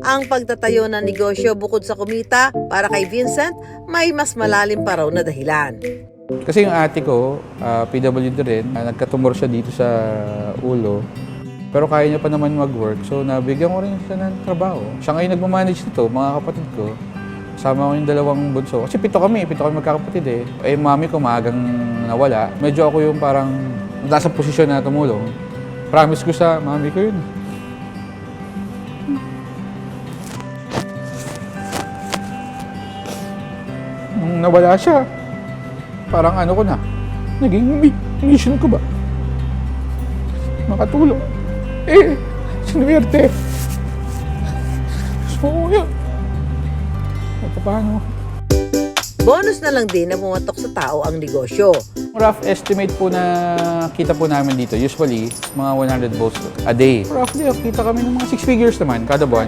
Ang pagtatayo ng negosyo bukod sa kumita, para kay Vincent, may mas malalim pa raw na dahilan. Kasi yung ate ko, PWD rin, nagkatumor siya dito sa ulo. Pero kaya niya pa naman mag-work, so nabigyan ko rin siya ng trabaho. Siya ngayon nagmamanage nito, mga kapatid ko. Kasama ko yung dalawang bunso. Kasi pito kami magkakapatid eh. Eh, mami ko maagang nawala. Medyo ako yung parang nasa posisyon na tumulong. Promise ko sa mami ko yun. Nung nawala siya, parang ano ko na, naging mission ko ba? Makatulong. Eh, sinuwerte. So, yun. Paano? Bonus na lang din na pumatok sa tao ang negosyo. Rough estimate po na kita po namin dito, usually, mga 100 balls a day. Roughly, kita kami ng mga 6 figures naman kada buwan.